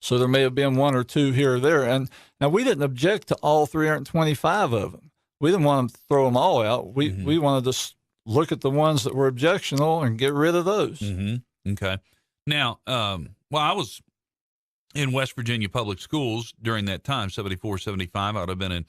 So there may have been one or two here or there. And now we didn't object to all 325 of them. We didn't want to throw them all out. We wanted to look at the ones that were objectionable and get rid of those. Okay. Now, well, I was in West Virginia public schools during that time, 74, 75. I would have been in,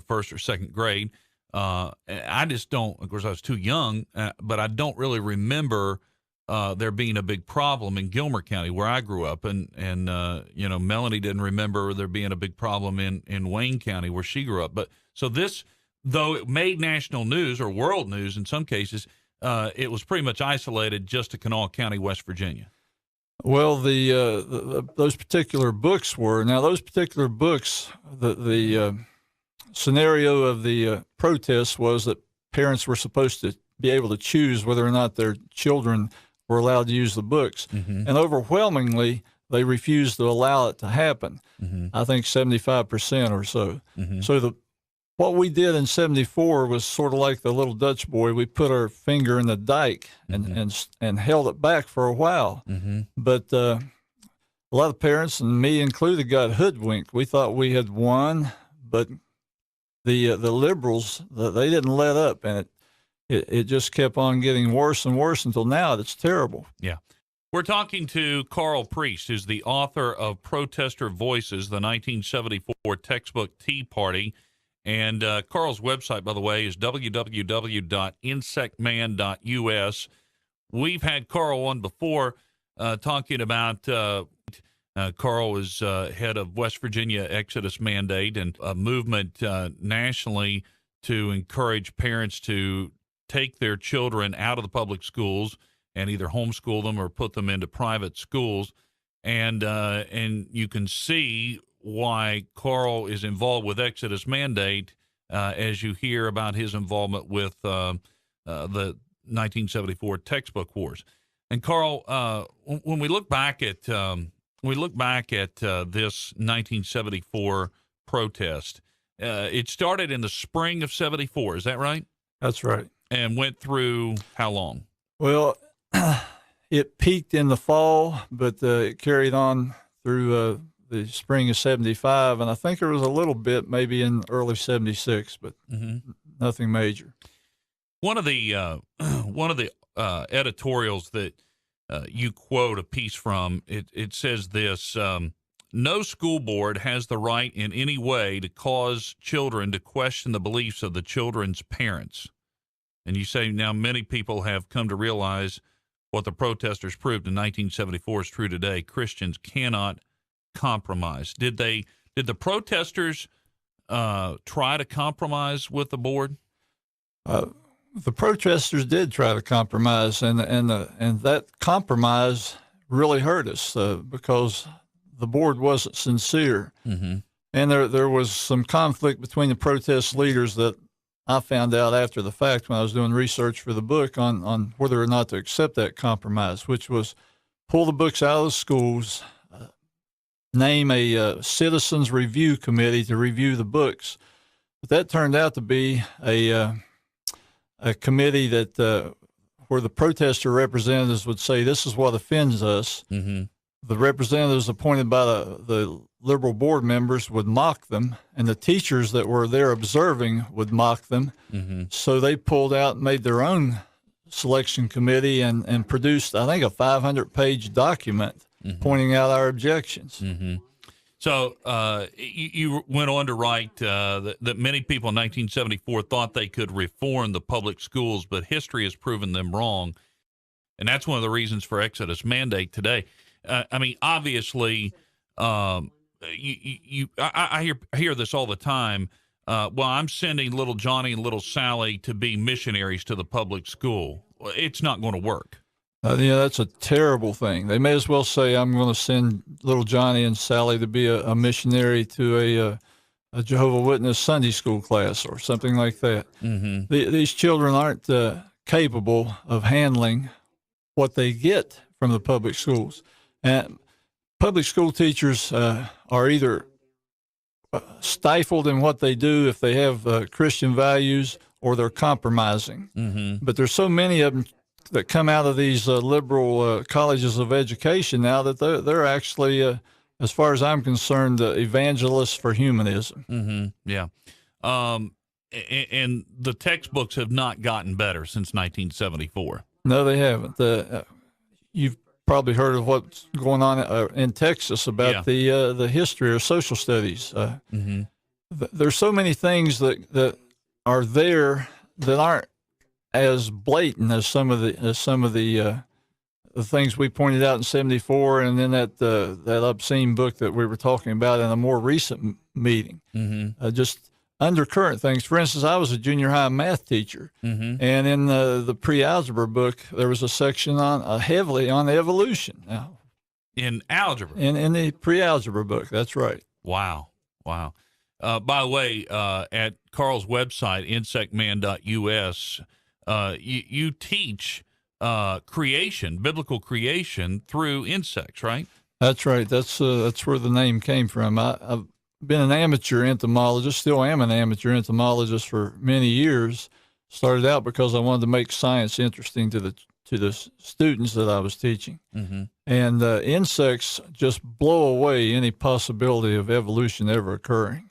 first or second grade. I just don't, of course, I was too young, but I don't really remember there being a big problem in Gilmer County where I grew up. And Melanie didn't remember there being a big problem in Wayne County where she grew up. But so this, though it made national news or world news in some cases, it was pretty much isolated just to Kanawha County, West Virginia. Well, those particular books were. Now, those particular books, the scenario of the protests was that parents were supposed to be able to choose whether or not their children were allowed to use the books. And overwhelmingly, they refused to allow it to happen. I think 75% or so. So what we did in 74 was sort of like the little Dutch boy. We put our finger in the dike and held it back for a while. But a lot of parents, and me included, got hoodwinked. We thought we had won, but the liberals, they didn't let up, and it just kept on getting worse and worse until now. It's terrible. Yeah. We're talking to Karl Priest, who's the author of Protester Voices, the 1974 textbook Tea Party. And Karl's website, by the way, is www.insectman.us. We've had Karl on before talking about Karl is head of West Virginia Exodus Mandate and a movement nationally to encourage parents to take their children out of the public schools and either homeschool them or put them into private schools. And you can see why Karl is involved with Exodus Mandate as you hear about his involvement with the 1974 textbook wars. And Karl, when we look back at this 1974 protest, it started in the spring of 74. Is that right? That's right. And went through how long? Well, it peaked in the fall, but it carried on through the spring of 75, and I think there was a little bit maybe in early 76, but nothing major. One of the editorials that you quote a piece from, it says this, no school board has the right in any way to cause children to question the beliefs of the children's parents. And you say now many people have come to realize what the protesters proved in 1974 is true today. Christians cannot compromise. Did the protesters try to compromise with the board? The protesters did try to compromise, and that compromise really hurt us because the board wasn't sincere. And there was some conflict between the protest leaders that I found out after the fact when I was doing research for the book on whether or not to accept that compromise, which was pull the books out of the schools, name a citizens review committee to review the books. But that turned out to be a committee that where the protester representatives would say, this is what offends us. The representatives appointed by the liberal board members would mock them, and the teachers that were there observing would mock them. So they pulled out and made their own selection committee and produced, I think, a 500-page document pointing out our objections. So you went on to write that many people in 1974 thought they could reform the public schools, but history has proven them wrong. And that's one of the reasons for Exodus Mandate today. I mean, obviously, I hear this all the time. Well, I'm sending little Johnny and little Sally to be missionaries to the public school. It's not going to work. That's a terrible thing. They may as well say, I'm going to send little Johnny and Sally to be a missionary to a Jehovah's Witness Sunday school class or something like that. These children aren't capable of handling what they get from the public schools. And public school teachers are either stifled in what they do if they have Christian values, or they're compromising. But there's so many of them that come out of these liberal colleges of education now that they're actually as far as I'm concerned, the evangelist for humanism. Mm-hmm. Yeah. And the textbooks have not gotten better since 1974. No, they haven't. You've probably heard of what's going on in Texas about the history or social studies. There's so many things that are there that aren't as blatant as some of the things we pointed out in '74, and then that obscene book that we were talking about in a more recent meeting. Just undercurrent things. For instance, I was a junior high math teacher, and in the pre-algebra book, there was a section on heavily on evolution. Now, in algebra, in the pre-algebra book, that's right. Wow. By the way, at Karl's website, insectman.us, you teach creation, biblical creation through insects, right? That's right. That's where the name came from. I've been an amateur entomologist, still am an amateur entomologist for many years. Started out because I wanted to make science interesting to the students that I was teaching. And insects just blow away any possibility of evolution ever occurring.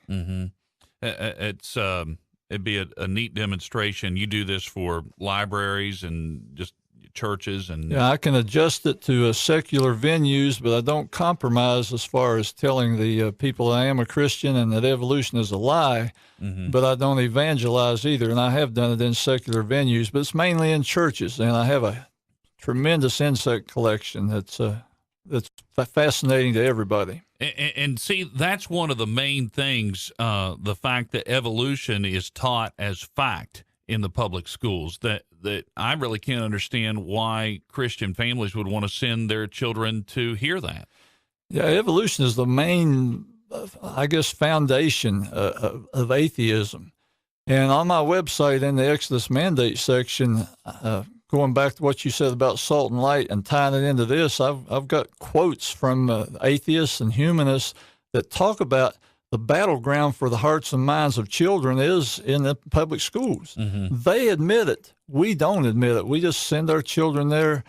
It'd be a neat demonstration. You do this for libraries and just churches and I can adjust it to secular venues, but I don't compromise as far as telling the people I am a Christian and that evolution is a lie. But I don't evangelize either, and I have done it in secular venues, but it's mainly in churches. And I have a tremendous insect collection that's fascinating to everybody. And see, that's one of the main things, the fact that evolution is taught as fact in the public schools, that I really can't understand why Christian families would want to send their children to hear that. Yeah, evolution is the main, I guess, foundation of atheism. And on my website in the Exodus Mandate section, going back to what you said about salt and light and tying it into this, I've got quotes from atheists and humanists that talk about the battleground for the hearts and minds of children is in the public schools. They admit it. We don't admit it. We just send our children there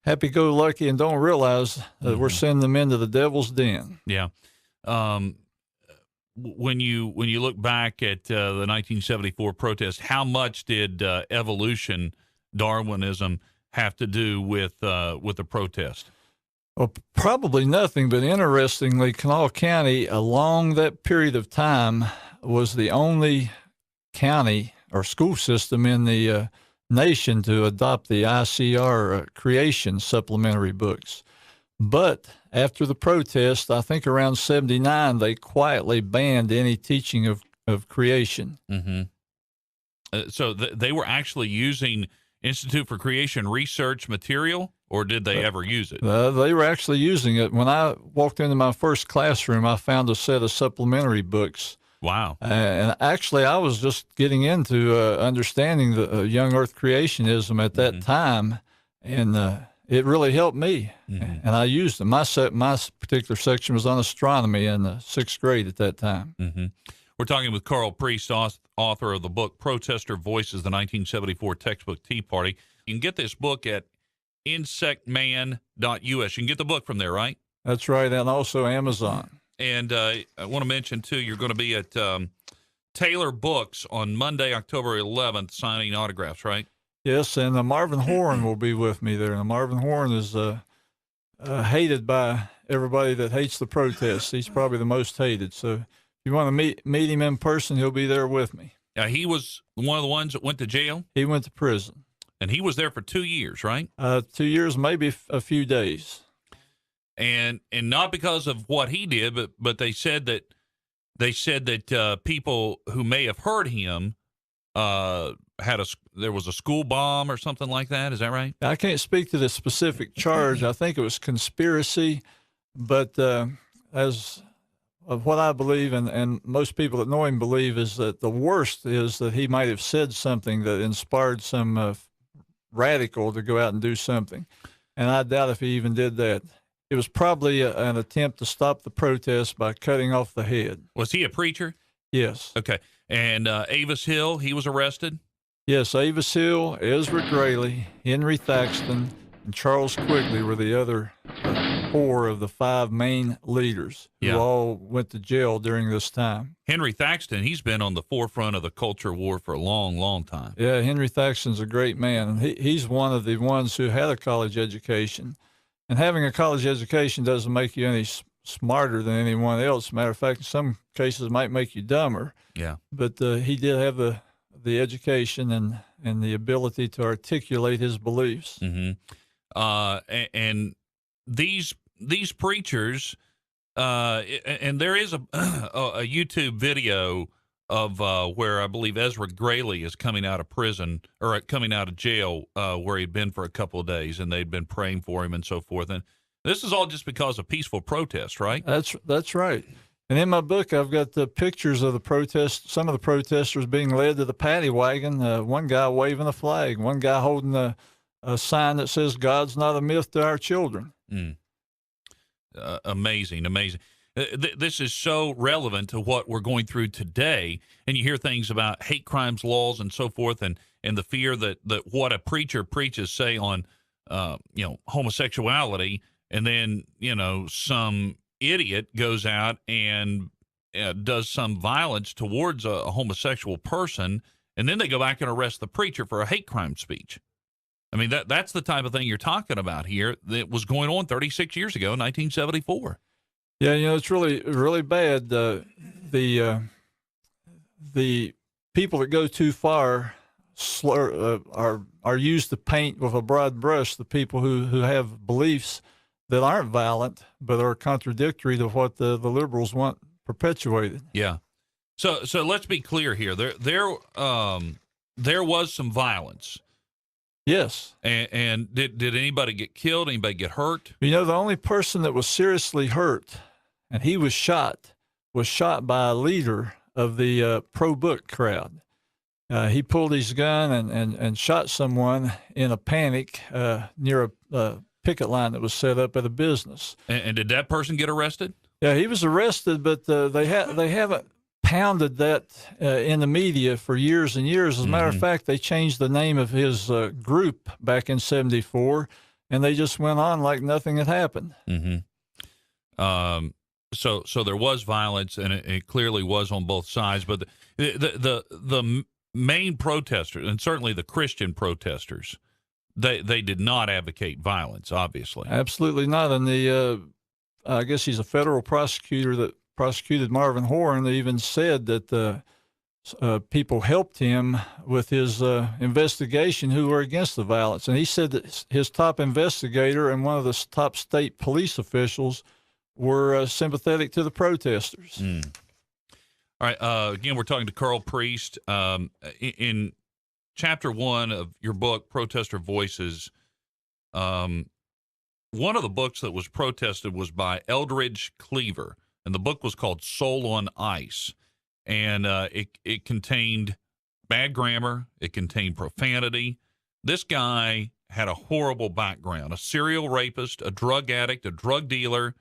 happy-go-lucky and don't realize that we're sending them into the devil's den. Yeah. When you look back at the 1974 protest, how much did evolution, Darwinism, have to do with the protest? Well, probably nothing, but interestingly, Kanawha County, along that period of time, was the only county or school system in the nation to adopt the ICR creation supplementary books. But after the protest, I think around '79, they quietly banned any teaching of creation. So they were actually using Institute for Creation research material, or did they ever use it? They were actually using it. When I walked into my first classroom, I found a set of supplementary books. Wow. And actually, I was just getting into understanding the young earth creationism at that time, and it really helped me. And I used them. My particular section was on astronomy in the 6th grade at that time. We're talking with Karl Priest, author of the book Protester Voices, the 1974 textbook Tea Party. You can get this book at insectman.us. You can get the book from there, right? That's right, and also Amazon. And I want to mention, too, you're going to be at Taylor Books on Monday, October 11th, signing autographs, right? Yes, and Marvin Horn will be with me there. And Marvin Horn is hated by everybody that hates the protests. He's probably the most hated. So if you want to meet him in person, he'll be there with me. He was one of the ones that went to jail? He went to prison. And he was there for 2 years, right? 2 years, maybe a few days. And not because of what he did, but they said that people who may have heard him there was a school bomb or something like that. Is that right? I can't speak to the specific charge. I think it was conspiracy, but as of what I believe, and most people that know him believe, is that the worst is that he might have said something that inspired some radical to go out and do something. And I doubt if he even did that. It was probably an attempt to stop the protest by cutting off the head. Was he a preacher? Yes. Okay. And Avis Hill, he was arrested? Yes, Avis Hill, Ezra Grayley, Henry Thaxton, and Charles Quigley were the other 4 of the 5 main leaders who all went to jail during this time. Henry Thaxton, he's been on the forefront of the culture war for a long, long time. Yeah, Henry Thaxton's a great man. And he's one of the ones who had a college education. And having a college education doesn't make you any smarter than anyone else. Matter of fact, in some cases, it might make you dumber. Yeah. But he did have the education and the ability to articulate his beliefs. Mm-hmm. And these preachers, and there is a YouTube video of where I believe Ezra Grayley is coming out of prison or coming out of jail where he'd been for a couple of days, and they'd been praying for him and so forth. And this is all just because of peaceful protest, right? That's right. And in my book, I've got the pictures of the protest, some of the protesters being led to the paddy wagon, one guy waving a flag, one guy holding a sign that says, "God's not a myth to our children." Amazing. This is so relevant to what we're going through today. And you hear things about hate crimes laws and so forth, and the fear that what a preacher preaches, say, on homosexuality, and then some idiot goes out and does some violence towards a homosexual person, and then they go back and arrest the preacher for a hate crime speech. I mean, that's the type of thing you're talking about here that was going on 36 years ago, 1974. Yeah, it's really, really bad. The people that go too far are used to paint with a broad brush the people who have beliefs that aren't violent but are contradictory to what the liberals want perpetuated. Yeah. So let's be clear here. There was some violence. Yes. And did anybody get killed? Anybody get hurt? The only person that was seriously hurt, and he was shot by a leader of the pro-book crowd. He pulled his gun and shot someone in a panic near a picket line that was set up at a business. And did that person get arrested? Yeah, he was arrested, but they haven't pounded that in the media for years and years. As a matter of fact, they changed the name of his group back in '74, and they just went on like nothing had happened. So there was violence, and it clearly was on both sides. But the main protesters, and certainly the Christian protesters, they did not advocate violence, obviously. Absolutely not. And I guess he's a federal prosecutor that prosecuted Marvin Horn. They even said that people helped him with his investigation who were against the violence. And he said that his top investigator and one of the top state police officials were sympathetic to the protesters. All right. Again, we're talking to Karl Priest. In Chapter 1 of your book, Protester Voices, one of the books that was protested was by Eldridge Cleaver, and the book was called Soul on Ice. And it contained bad grammar. It contained profanity. This guy had a horrible background: a serial rapist, a drug addict, a drug dealer,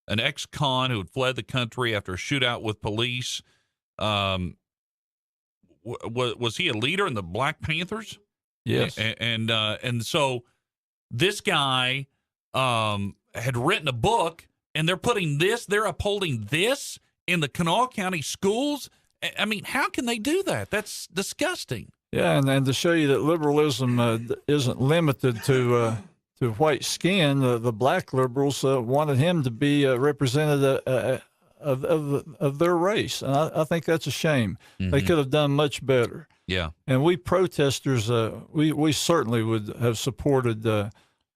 an ex-con who had fled the country after a shootout with police. Was he a leader in the Black Panthers? Yes. And so this guy had written a book, and they're upholding this in the Kanawha County schools. I mean, how can they do that? That's disgusting. Yeah, and to show you that liberalism isn't limited to white skin, the black liberals wanted him to be representative of their race, and I think that's a shame. They could have done much better. Yeah, and we protesters, we certainly would have supported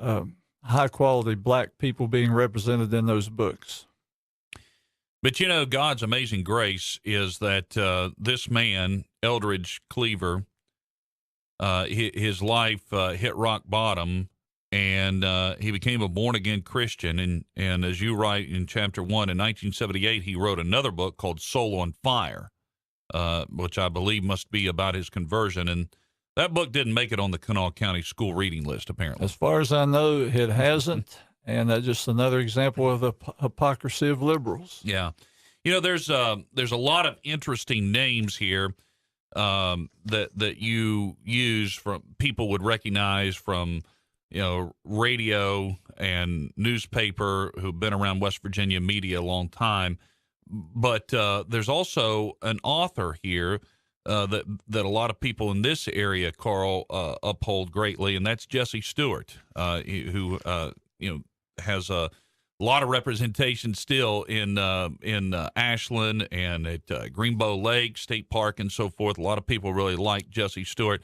high quality black people being represented in those books. But God's amazing grace is that this man, Eldridge Cleaver, his life hit rock bottom, and he became a born-again Christian. And as you write in Chapter 1, in 1978, he wrote another book called Soul on Fire, which I believe must be about his conversion. And that book didn't make it on the Kanawha County school reading list, apparently. As far as I know, it hasn't. And that's just another example of the hypocrisy of liberals. Yeah. There's a lot of interesting names here that you use from people would recognize from, radio and newspaper who've been around West Virginia media a long time. But there's also an author here that a lot of people in this area, Karl, uphold greatly, and that's Jesse Stewart, who has a lot of representation still in Ashland and at Greenbow Lake State Park and so forth. A lot of people really like Jesse Stewart,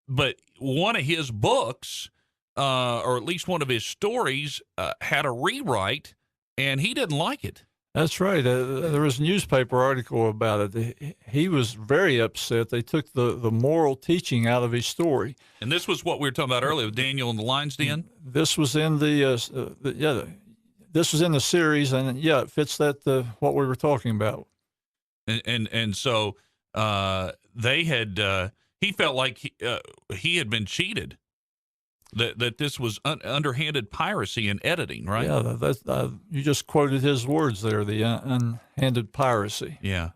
but one of his books, or at least one of his stories, had a rewrite, and he didn't like it. That's right. There was a newspaper article about it. He was very upset. They took the moral teaching out of his story. And this was what we were talking about earlier with Daniel and the Lion's Den? This was in this was in the series, and it fits that what we were talking about. And so they had he felt like he had been cheated. That this was underhanded piracy in editing, right? Yeah, that's you just quoted his words there, the unhanded piracy. Yeah.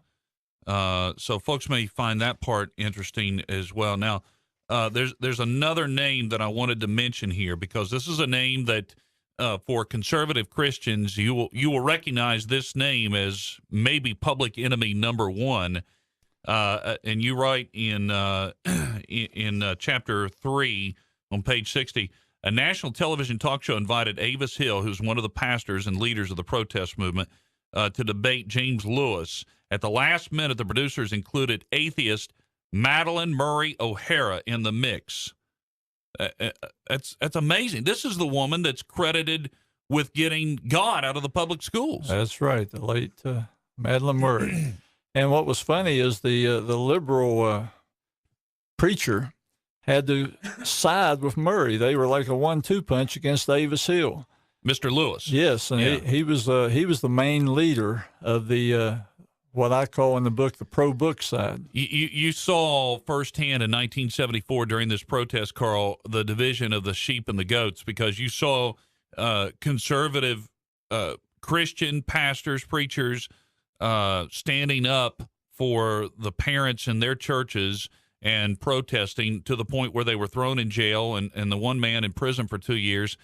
So folks may find that part interesting as well. Now, there's another name that I wanted to mention here, because this is a name that for conservative Christians, you will recognize this name as maybe public enemy number one. And you write in chapter 3 on page 60, a national television talk show invited Avis Hill, who's one of the pastors and leaders of the protest movement, to debate James Lewis. At the last minute, the producers included atheist Madeline Murray O'Hara in the mix. That's amazing. This is the woman that's credited with getting God out of the public schools. That's right, the late Madeline Murray. And what was funny is the liberal preacher had to side with Murray. They were like a 1-2 punch against Avis Hill. Mr. Lewis. Yes, and he was the main leader of the what I call in the book the pro-book side. You saw firsthand in 1974 during this protest, Karl, the division of the sheep and the goats, because you saw conservative Christian pastors, preachers standing up for the parents in their churches and protesting to the point where they were thrown in jail and the one man in prison for 2 years.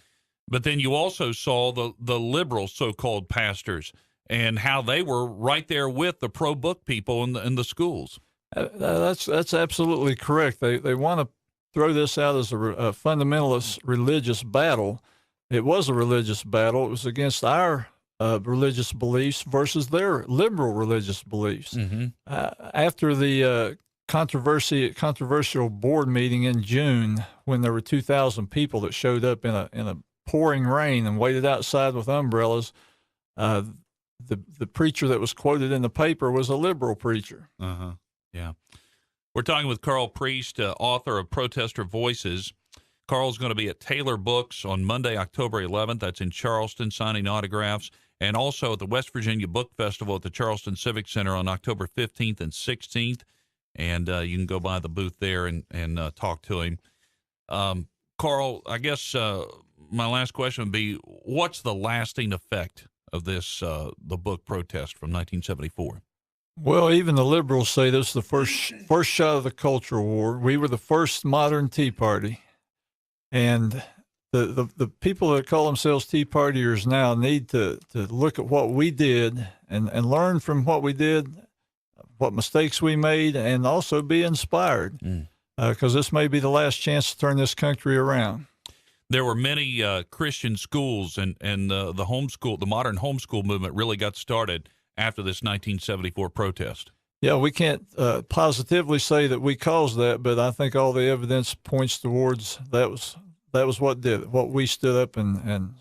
But then you also saw the liberal so-called pastors and how they were right there with the pro-book people in the schools. That's absolutely correct. They want to throw this out as a fundamentalist religious battle. It was a religious battle. It was against our religious beliefs versus their liberal religious beliefs. Mm-hmm. After the controversial board meeting in June, when there were 2,000 people that showed up in a pouring rain and waited outside with umbrellas, the preacher that was quoted in the paper was a liberal preacher. Uh-huh. Yeah. We're talking with Karl Priest, author of Protester Voices. Karl's going to be at Taylor Books on Monday, October 11th. That's in Charleston, signing autographs, and also at the West Virginia Book Festival at the Charleston Civic Center on October 15th and 16th. And you can go by the booth there and talk to him. Karl, I guess my last question would be, what's the lasting effect of this, the book Protest from 1974? Well, even the liberals say this is the first shot of the culture war. We were the first modern Tea Party. And the people that call themselves Tea Partiers now need to look at what we did and learn from what we did, what mistakes we made, and also be inspired, because this may be the last chance to turn this country around. There were many Christian schools, and the modern homeschool movement really got started after this 1974 protest. Yeah, we can't positively say that we caused that, but I think all the evidence points towards that was what did it, what we stood up and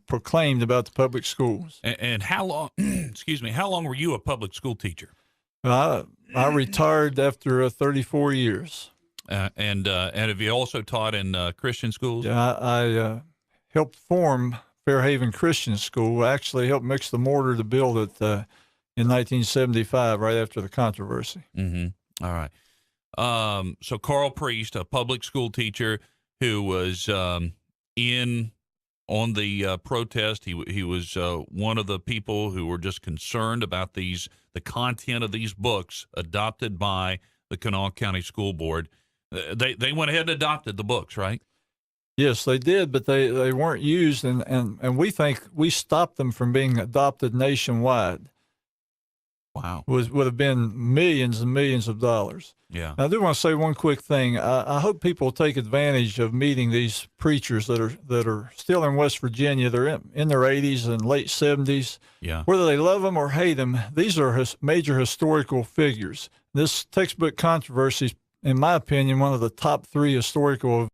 proclaimed about the public schools. And how long? Excuse me. How long were you a public school teacher? I retired after 34 years. And have you also taught in Christian schools? Yeah, I helped form Fairhaven Christian School. I actually helped mix the mortar to build it in 1975, right after the controversy. Mm-hmm. All right. So Karl Priest, a public school teacher who was in on the protest. He was one of the people who were just concerned about the content of these books adopted by the Kanawha County School Board. They went ahead and adopted the books, right? Yes, they did, but they weren't used, and we think we stopped them from being adopted nationwide. Wow. Would have been millions and millions of dollars. Yeah. Now, I do want to say one quick thing. I hope people take advantage of meeting these preachers that are still in West Virginia. They're in their 80s and late 70s. Yeah. Whether they love them or hate them, these are major historical figures. This textbook controversy is, in my opinion, one of the top 3 historical